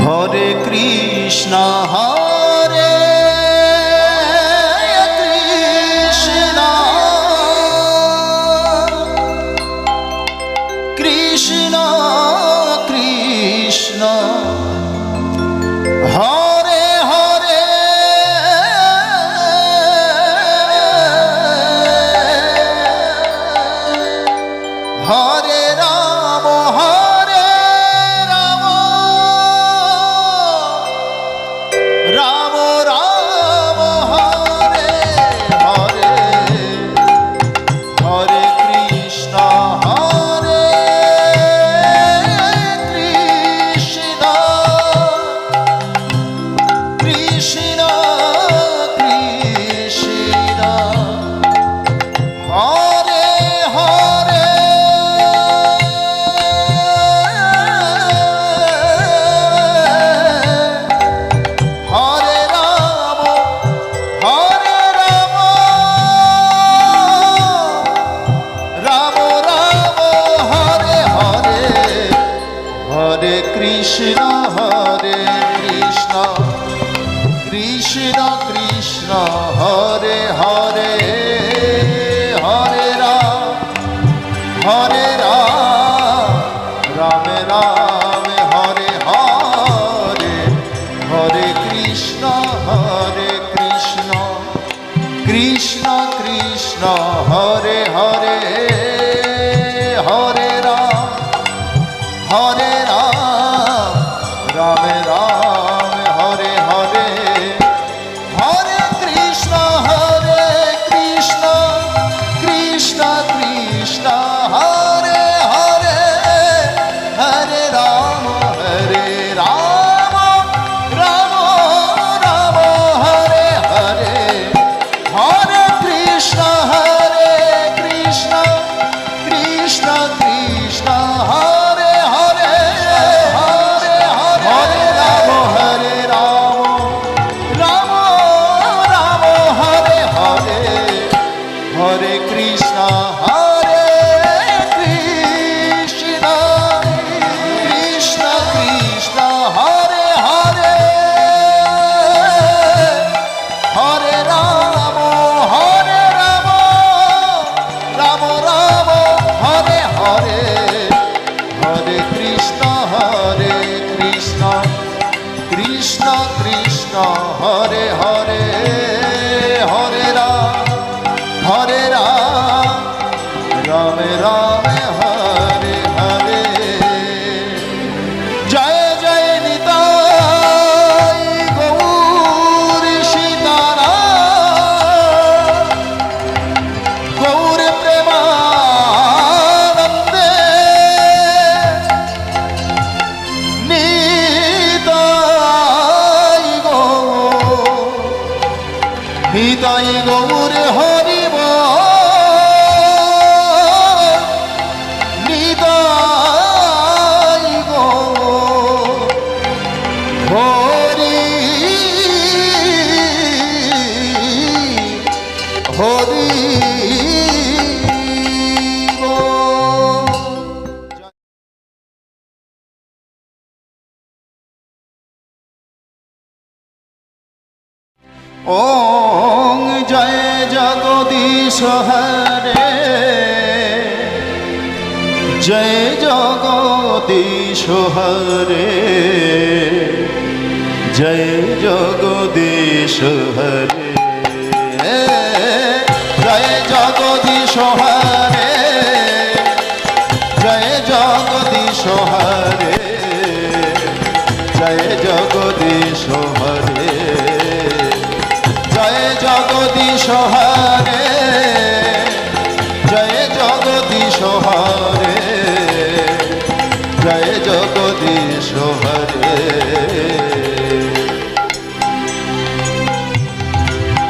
হরে কৃষ্ণ হরে কৃষ্ণ কৃষ্ণ কৃষ্ণ হরে হরে হরে রাম হরে রাম রাম রাম হরে হরে হরে কৃষ্ণ হরে কৃষ্ণ কৃষ্ণ কৃষ্ণ হরে হরে হরে রাম হরে রাম রাম রাম হরে হরে হরে কৃষ্ণ হরে কৃষ্ণ কৃষ্ণ কৃষ্ণ হরে হরে হরে রাম রাম রাম হরে হরে হরে কৃষ্ণ কৃষ্ণ কৃষ্ণ হরে হরে হরে রাম রাম রাম হরে হরে হরে কৃষ্ণ কৃষ্ণ কৃষ্ণ হরে হরে হরে রাম রাম রাম হরে হরে হরে কৃষ্ণ কৃষ্ণ কৃষ্ণ কৃষ্ণ হরে হরে হরে হরে রাম রাম রাম হরে হরে হরে কৃষ্ণ কৃষ্ণ কৃষ্ণ কৃষ্ণ হরে হরে হরে রাম রাম রাম হরে হরে হরে কৃষ্ণ কৃষ্ণ কৃষ্ণ হরে হরে হরে রাম রাম রাম হরে হরে জয় জয় নিতাই গৌর সীতারাম গৌর প্রেমানন্দে নিতাই গৌর হরি নিতাই হরি হরি ওং জয় জগদীশ হরে জয় জগদীশ হরে জয় জগদীশ হরে জয় জগদীশ হরে জয় জগদীশ হরে জয় জগদীশ হরে জয় জগদীশ হরে জয় জগদীশ হরে জয় জগদীশ হরে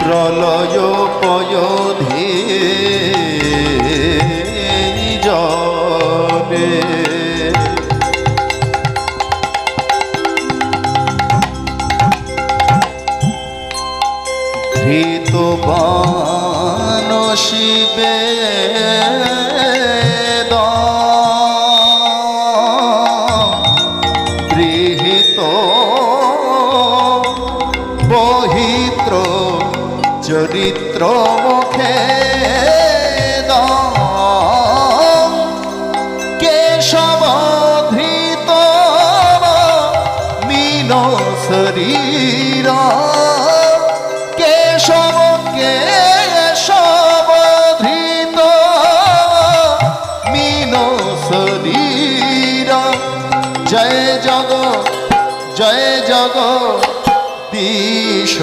প্রলয় পয়োধি জনে ভীতবান শিবে গৃহীত চরিত্র মুখে কেশব ধৃত মীন শরীর কেশব কেশব ধৃত মীন শরীর জয় জগ দিশ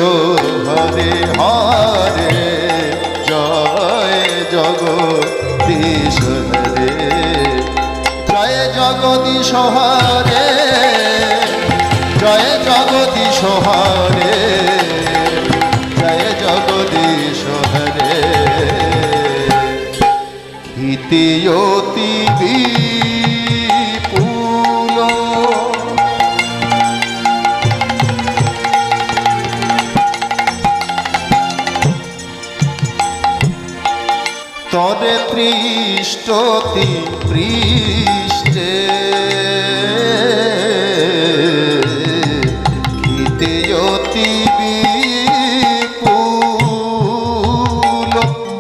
হরে হরে জয় জগদীশ হরে জয় জগদীশ হরে জয় জগদীশ হরে জয় জগদীশ হরে ক্ষিতিয়তি বিপুল তরে পৃষ্ঠতি পৃষ্ঠে ক্ষিতিয়তি বিপুল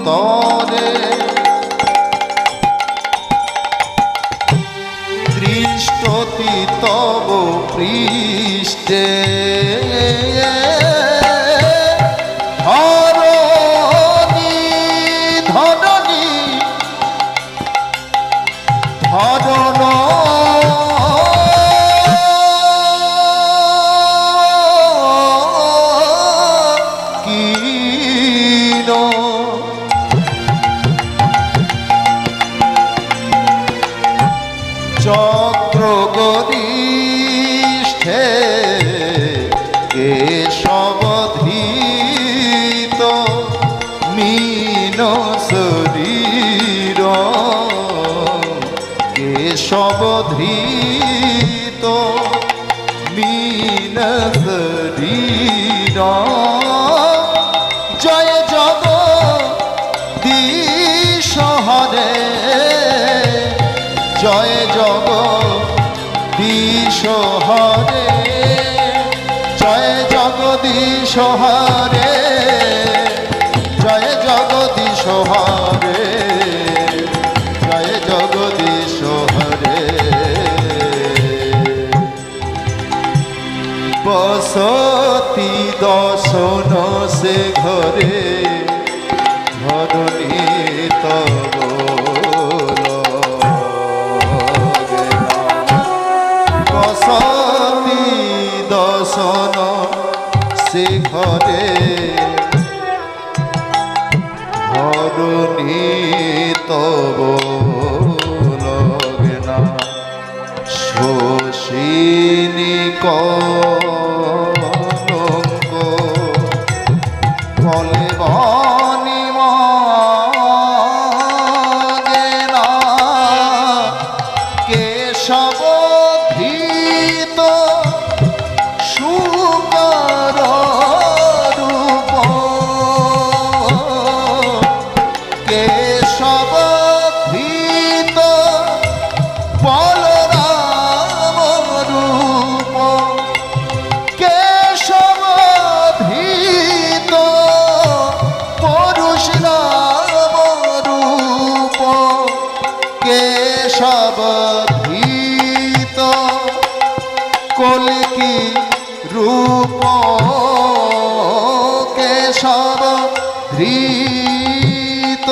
তরে পৃষ্ঠতি তব পৃষ্ঠে চক্র গরিষ্ঠে কেশব ধৃত মীন শরীর কেশব ধৃত মীন শরীর জয় জগদীশ হরে জয় জগদীশ হরে জয় জগদীশ হরে জয় জগদীশ হরে জয় জগদীশ হরে বসতি দর্শন সে ঘরে ধরণী তব বসতি দর্শন সে ঘরে ধরণী তব লগনা শোষিনী কলঙ্ক ফলে বনি মগেনা কেশব ধৃত সুকর রূপ কেশব ধৃত বলরাম রূপ কেশব ধৃত পরশুরাম রূপ কেশব ধৃত কলিকি রূপ কেশব ধৃত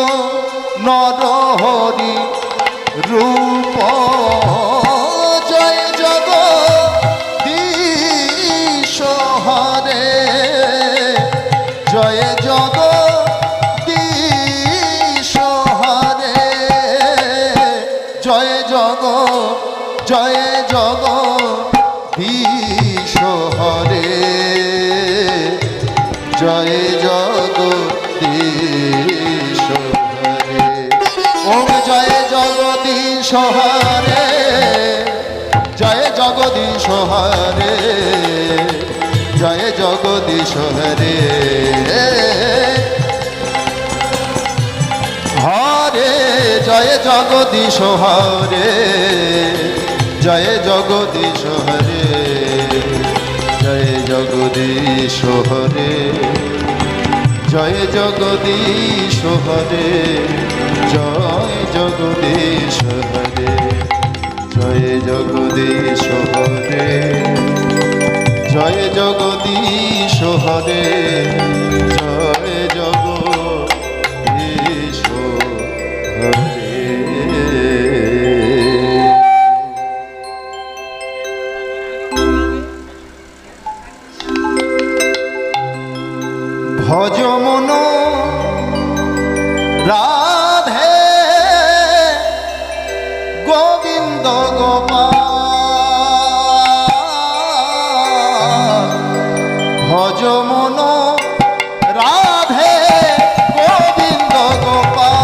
নরহরি রূপ জয় জগদীশ হরে জয় জগদীশ হরে জয় জগদীশ হরে জয় জগদীশ হরে ওম জয় জগদীশ হরে জয় জগদীশ হরে জয় জগদীশ হরে হরে জয় জগদীশ হরে জয় জগদীশ হরে জয় জগদীশ হরে জয় জগদীশ হরে, জয় জগদীশ হরে, জয় জগদীশ হরে, জয় জগদীশ হরে, জয় জগদীশ হরে। ভজ মন রাধে গোবিন্দ গোপাল, ভজ মন রাধে গোবিন্দ গোপাল,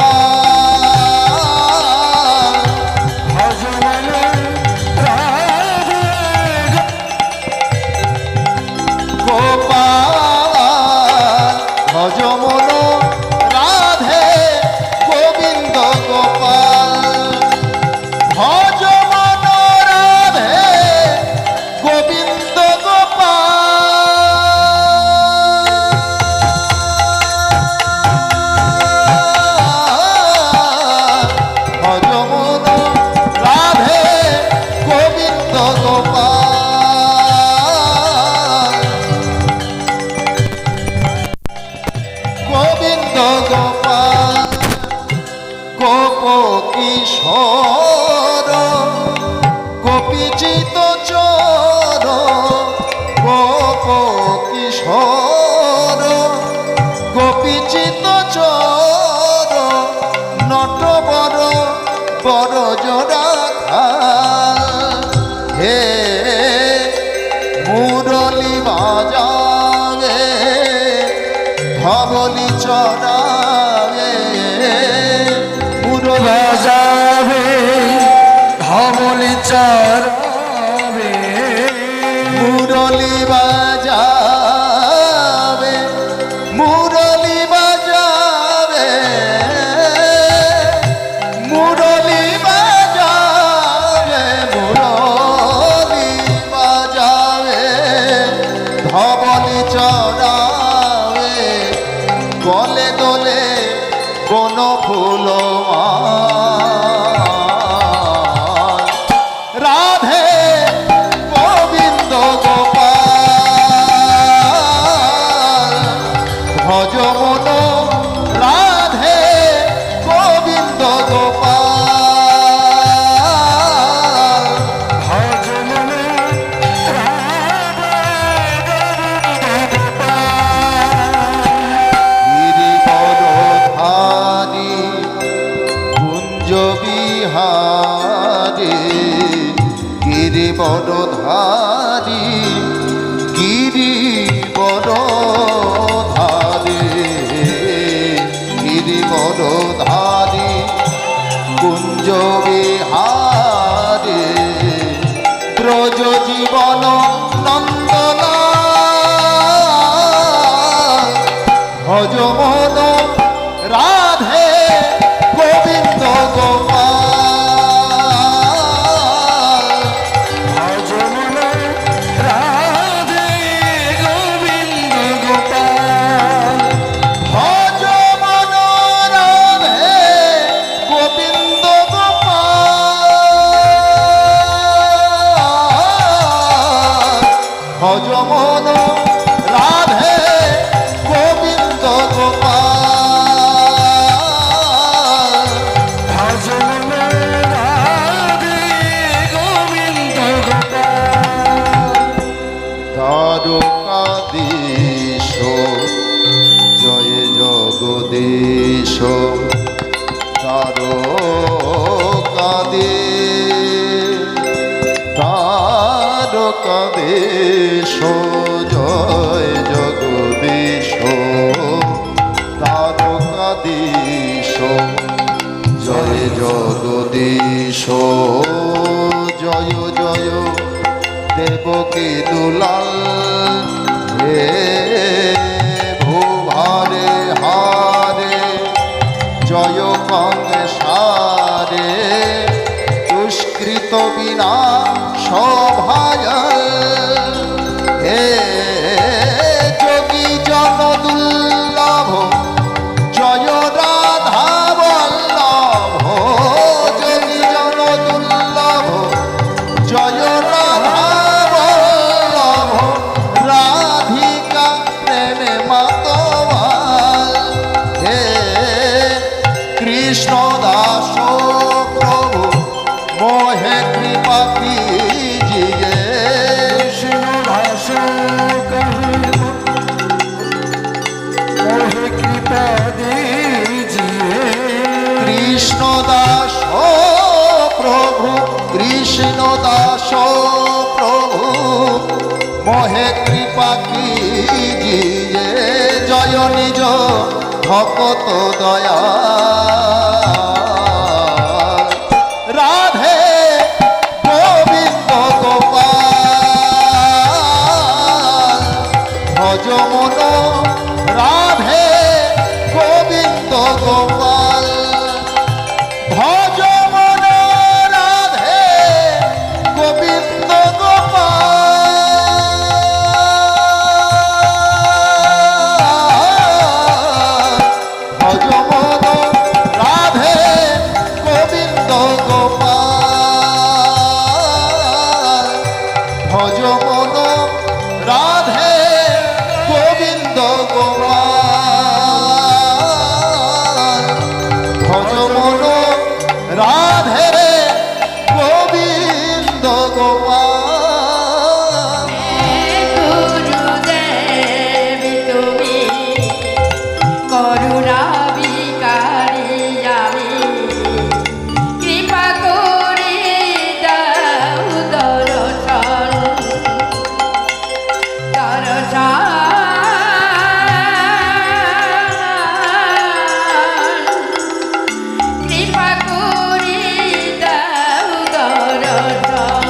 ভজ মন রাধে গোপাল, ভজ মন রাধে গোবিন্দ গোপাল, ভজ মন রাধে গোবিন্দ গোপাল, ভজ মন রাধে গোবিন্দ গোপাল, গোবিন্দ গোপাল, গোপ কিশোর গোপীচিত চোর, গোপ কিশোর গোপীচিত চোর, নট বড় বড় জোড়া হে মুরলী বাজাবে, ধবলি চড়াবে, মুরলী বাজাবে ধবলি চড়াবে, মুরলী বাজাবে, মুরলী বাজাবে, মুরলী বাজাবে, মুরলী বাজাবে, ধবলি চড়াবে, গলে দোলে কোন ফুল রাধে গোবিন্দ গোপাল, ভজ মন রাধে গোবিন্দ গোপাল, ভজ মন রাধে গিরি বড়ধারী, গিরি বড়ধারী, গিরি বড়ধারী, কুঞ্জ বিহারী, ব্রজ জীবন নন্দনা, ভজ মন রাধে গোবিন্দ গোপাল, ভজ মন রাধে গোবিন্দ গোপাল, ভজ মন রাধে গোবিন্দ গোপাল, ভজ মন রাধে গোবিন্দ গোপাল, ভজ মন রাধে গোবিন্দ গোপাল, দ্বারকাধীশ জয় জগদীশ, দ্বারকাধীশ জয় জগদীশ, দ্বারকাধীশ জয় জগদীশ, জয় জয় দেবকী দুলাল, सो कहे मोहे कृपा दीजिए। কৃষ্ণ দাস প্রভু, কৃষ্ণ দাস প্রভু, মোহে কৃপা কিজিয়ে। জয় নিজ ভকত দয়া রাধে গোবিন্দ গোপাল, ভজ মন রাধে গোবিন্দ গোপাল, ভজ মন রাধে গোবিন্দ গোপাল, ভজ মন রাধে গোবিন্দ গোপাল, ভজ মন রাধে গোবিন্দ গোপাল, ভজ মন রাধে গোবিন্দ গোপাল। গুরুদেব তুমি করুণা বিকারী আমি, কৃপা করে দাও দর্শন কৃপা করে দাও দর্শন।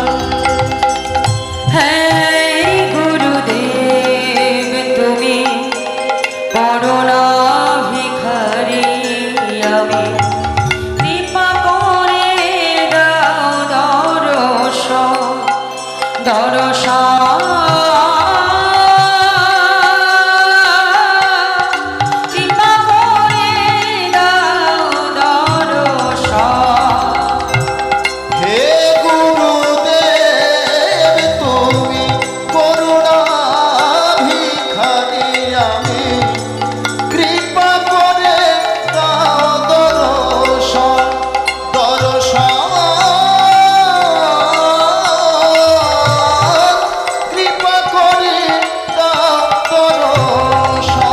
হে গুরুদেব তুমি করুণা ভিখারি আমি, কৃপা করে দাও দর্শন দর্শন। কৃপা করে দাও দর্শন। হে গুরুদেব তুমি করুণা ভিখারি আমি, কৃপা করে দাও দর্শন দর্শন। কৃপা করে দাও দর্শন।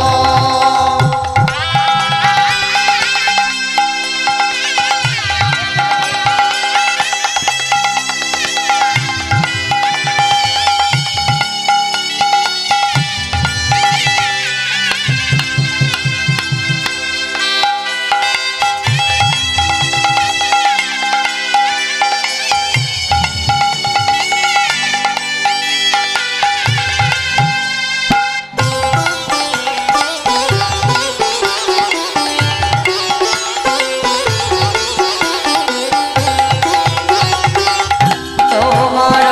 তোমার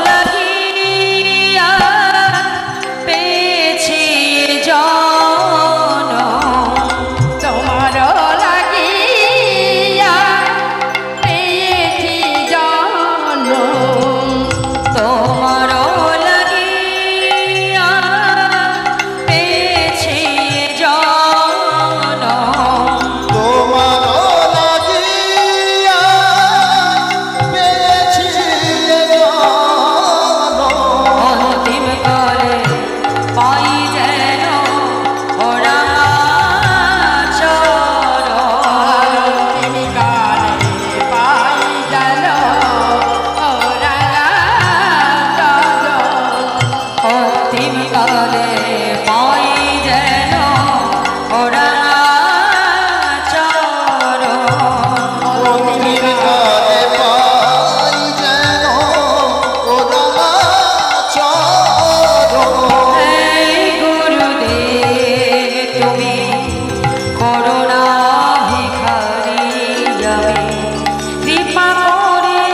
লাগিয়া পেয়েছি জনম, তোমার লাগিয়া পেয়েছি জন্ম, তোমার লাগিয়া পেয়েছি জনম। তোমার লাগিয়া পেয়েছি জনম, অন্তিম কালে পাই যেন ওরা চরণ। তুমি কালে পাই গেল ওরা অন্তিম কালে পাই যেন ওরা চরণ। অন্তিম কালে পাই যেন ওরা চরণ। হে গুরুদেব তুমি করুণা ভিখারি আমি, কৃপা করে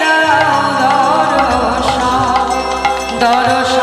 দাও দর্শন দর্শন।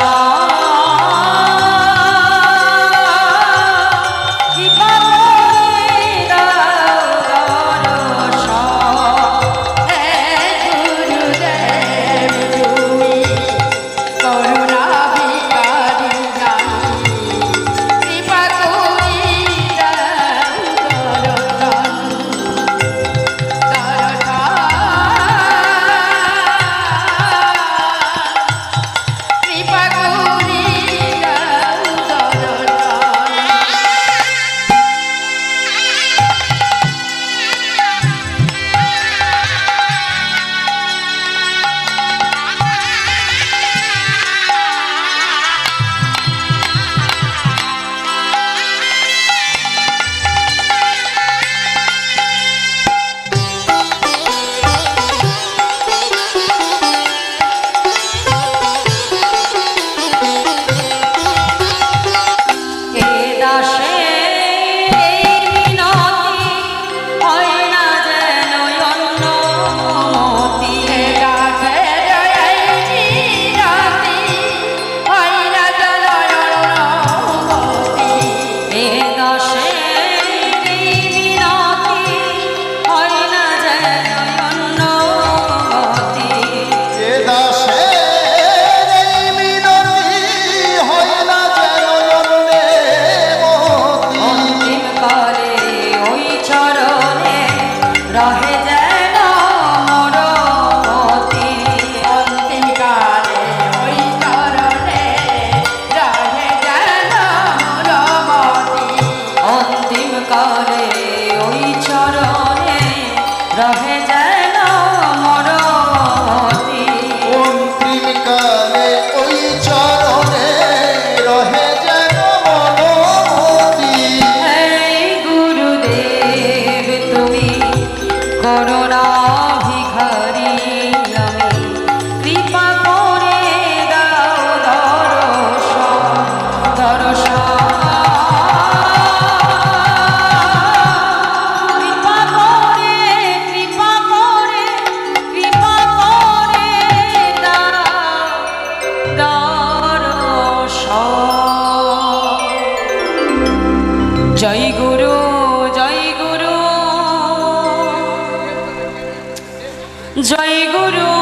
জয় গুরু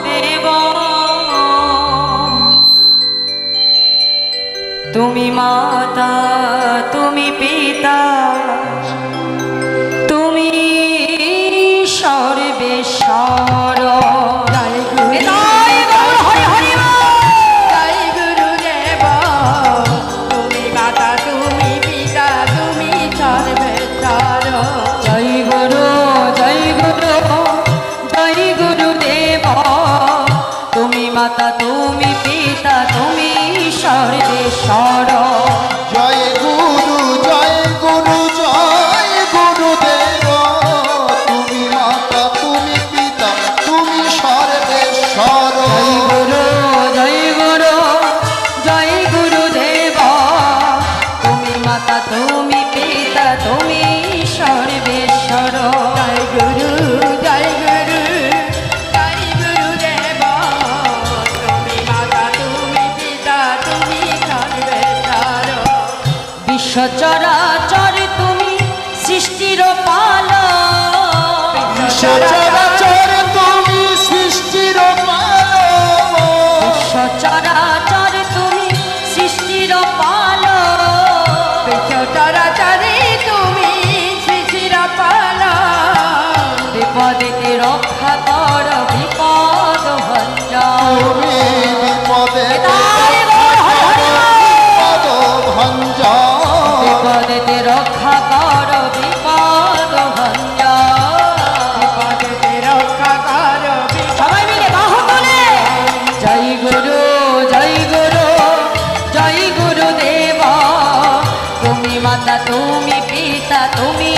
দেব তুমি মাতা তুমি পিতা তুমি সর্বেশ্বর জয় গুরু জয় গৌর হরি হরি জয় গুরুদেব তুমি মাতা তুমি পিতা তুমি সর্বেশ্বর জয় গুরু জয় গুরু জয় গুরুদেব তুমি মাতা তুমি পিতা তুমি সর্বেশ্বর জয় গুরু জয় গুরু জয় গুরুদেব তুমি মাতা তুমি পিতা তুমি সর্বেশ্বর জয় গুরু জয় গুরু জয় গুরুদেব তুমি মাতা তুমি পিতা তুমি সর্বেশ্বর জয় গুরু জয় গুরু জয় গুরুদেব তুমি মাতা তুমি পিতা তুমি সর্বেশ্বর বিশ্ব চরাচর তুমি সৃষ্টির পালক সচরাচর তুমি সৃষ্টির পালক বিশ্ব চরাচর তুমি সৃষ্টির পালক বিশ্ব চরাচরে তুমি শিশির পালা বিপদেতে রক্ষা কর বিপদ ভঞ্জন তুমি বিপদে জয় গৌর হরি হরি বিপদ ভঞ্জন বিপদেতে রক্ষা কর বিপদ ভঞ্জন বিপদেতে রক্ষা কর সবাই মিলে বাহু তুলে জয় গুরু জয় গুরু জয় গুরুদেব তুমি মাতা তুমি পিতা তুমি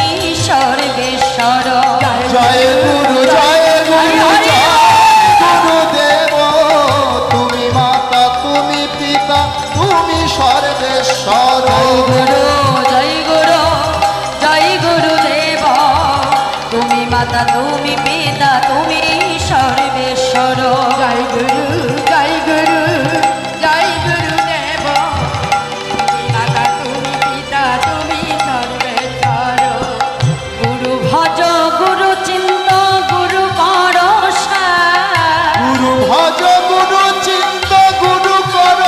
সর্বেশ্বর জয় গুরু জয় গুরু জয় গুরুদেব তুমি মাতা তুমি পিতা তুমি সর্বেশ্বর জয় গুরু জয় গুরু জয় গুরুদেব তুমি মাতা তুমি পিতা তুমি সর্বেশ্বর জয় গুরু জয় গুরু জয় গুরুদেব তুমি মাতা তুমি পিতা তুমি সর্বেশ্বর গুরু ভজ গুরু চিন্ত গুরু কর গুরু ভজ গুরু চিন্ত গুরু কর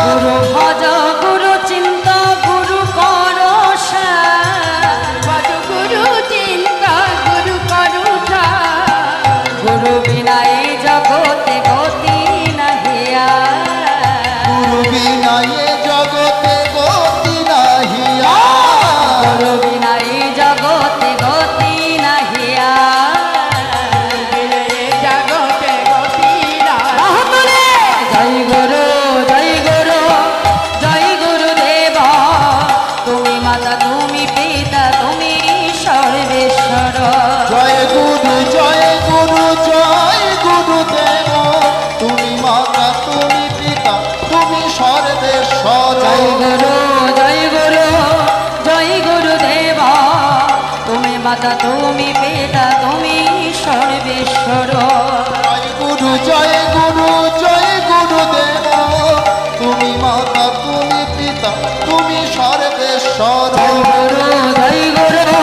গুরু ভজ গুরু চিন্ত গুরু কর ভজ গুরু চিন্তা গুরু করুণা গুরু বিনা এই জগতে গতি নাহিয়া গুরু বিনা এ জগতে গতি নাহিয়া গুরু বিনা এই জগতে গতি নাহিয়া জগতে গতিরা বাহু তুলে জয় গুরু জয় গুরু জয় গুরুদেব তুমি মাতা তুমি পিতা তুমি সর্বেশ্বর জয় গুরু জয় গুরু জয় গুরুদেব তুমি মাতা তুমি পিতা তুমি সর্বেশ্বর জয় গুরু জয় গুরু জয় গুরুদেব তুমি মাতা তুমি পিতা তুমি সর্বেশ্বর জয় গুরু জয় গুরু জয় গুরুদেব তুমি মাতা তুমি পিতা তুমি সর্বেশ্বর জয় গুরু জয় গুরু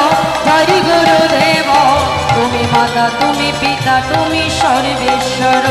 জয় গুরুদেব তুমি মাতা তুমি পিতা তুমি সর্বেশ্বর